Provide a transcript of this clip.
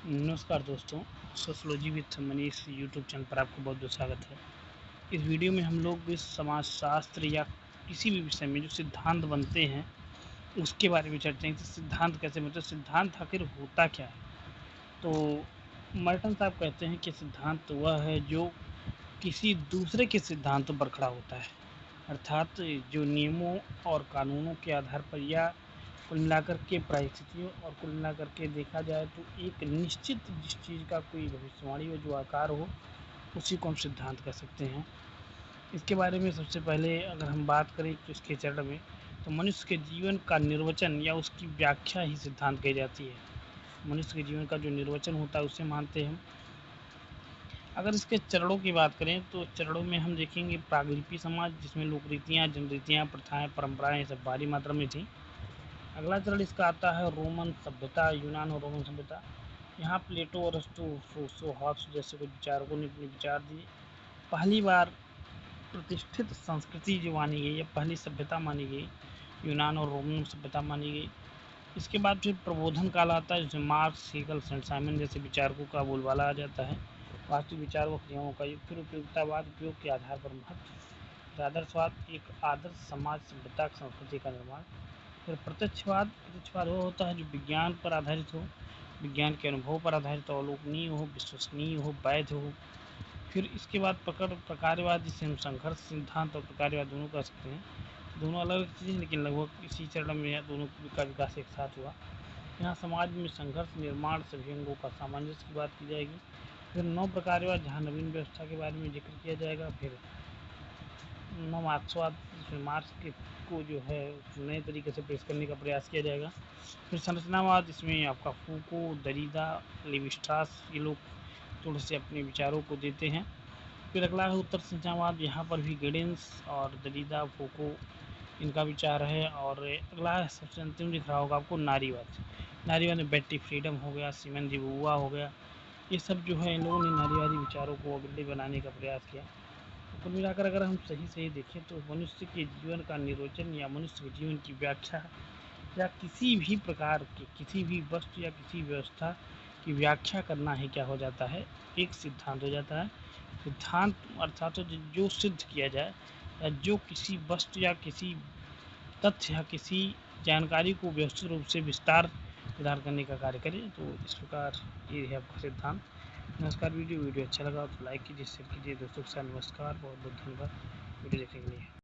नमस्कार दोस्तों, sociology with Manish YouTube channel पर आपको बहुत बहुत स्वागत है। इस वीडियो में हम लोग इस समाजशास्त्र या किसी भी विषय में जो सिद्धांत बनते हैं उसके बारे में चर्चा करेंगे। सिद्धांत कैसे बनते हैं, सिद्धांत आखिर होता क्या है। तो मर्टन साहब कहते हैं कि सिद्धांत वह है जो किसी दूसरे के सिद्धांतों पर खड़ा होता है, अर्थात जो नियमों और कानूनों के आधार पर या कुल मिलाकर के परिस्थितियों और कुल मिलाकर के देखा जाए तो एक निश्चित जिस चीज़ का कोई भविष्यवाणी हो, जो आकार हो, उसी को हम सिद्धांत कह सकते हैं। इसके बारे में सबसे पहले अगर हम बात करें तो इसके चरण में तो मनुष्य के जीवन का निर्वचन या उसकी व्याख्या ही सिद्धांत कही जाती है। मनुष्य के जीवन का जो निर्वचन होता है उसे मानते हैं। अगर इसके चरणों की बात करें तो चरणों में हम देखेंगे प्रागलिपि समाज, जिसमें लोक रीतियाँ, जनरीतियाँ, प्रथाएं, परंपराएं सब भारी मात्रा में थी। अगला चरण इसका आता है रोमन सभ्यता, यूनान और रोमन सभ्यता। यहाँ प्लेटो, अरस्तु, रूसो, हॉब्स जैसे कुछ विचारकों ने अपने विचार दिए। पहली बार प्रतिष्ठित संस्कृति जो मानी गई या पहली सभ्यता मानी गई, यूनान और रोमन सभ्यता मानी गई। इसके बाद फिर प्रबोधन काल आता है, जिसमें मार्क्स, हेगल, सेंट साइमन जैसे विचारकों का बोलबाला आ जाता है। वास्तविक विचार व क्रियाओं का युग। फिर उपयोगितावाद, उपयोग के आधार पर महत्व। आदर्शवाद, एक आदर्श समाज, सभ्यता, संस्कृति का निर्माण। फिर प्रत्यक्षवाद वो होता है जो विज्ञान पर आधारित हो, विज्ञान के अनुभव पर आधारित हो, अवलोकनीय हो, विश्वसनीय हो, वैध हो। फिर इसके बाद प्रकारवाद, जिसे हम संघर्ष सिद्धांत और प्रकारवाद दोनों कह सकते हैं। दोनों अलग अलग चीज़ें, लेकिन लगभग इसी चरण में दोनों का विकास एक साथ हुआ। यहाँ समाज में संघर्ष, निर्माण, सभी अंगों का सामंजस्य की बात की जाएगी। फिर नौ प्रकारवाद, जहाँ नवीन व्यवस्था के बारे में जिक्र किया जाएगा। फिर नौ मार्क्सवाद, जिसमें मार्क्स के को जो है नए तरीके से पेश करने का प्रयास किया जाएगा। फिर संरचनावाद, इसमें आपका फूको, दरिदा, लेविस्ट्रास ये लोग थोड़े से अपने विचारों को देते हैं। फिर अगला है उत्तर संरचनावाद, यहाँ पर भी गेडेंस और दरिदा, फूको इनका विचार है। और अगला है सबसे अंतिम दिख रहा होगा आपको नारीवाद। नारीवाद में बेटी फ्रीडम हो गया, सिमन दी बुआ हो गया, ये सब जो है इन लोगों ने नारीवादी विचारों को अग्रणी बनाने का प्रयास किया। तो कुल मिलाकर अगर हम सही देखें तो मनुष्य के जीवन का निर्वचन या मनुष्य के जीवन की व्याख्या या किसी भी प्रकार के किसी भी वस्तु या किसी व्यवस्था की व्याख्या करना ही क्या हो जाता है, एक सिद्धांत हो जाता है। सिद्धांत अर्थात तो जो सिद्ध किया जाए या जो किसी वस्तु या किसी तथ्य या किसी जानकारी को व्यवस्थित रूप से विस्तार प्रदान करने का कार्य करे, तो इस प्रकार ये है आपका सिद्धांत। नमस्कार। वीडियो अच्छा लगा तो लाइक कीजिए, शेयर कीजिए दोस्तों के साथ। नमस्कार, बहुत बहुत धन्यवाद वीडियो देखने के लिए।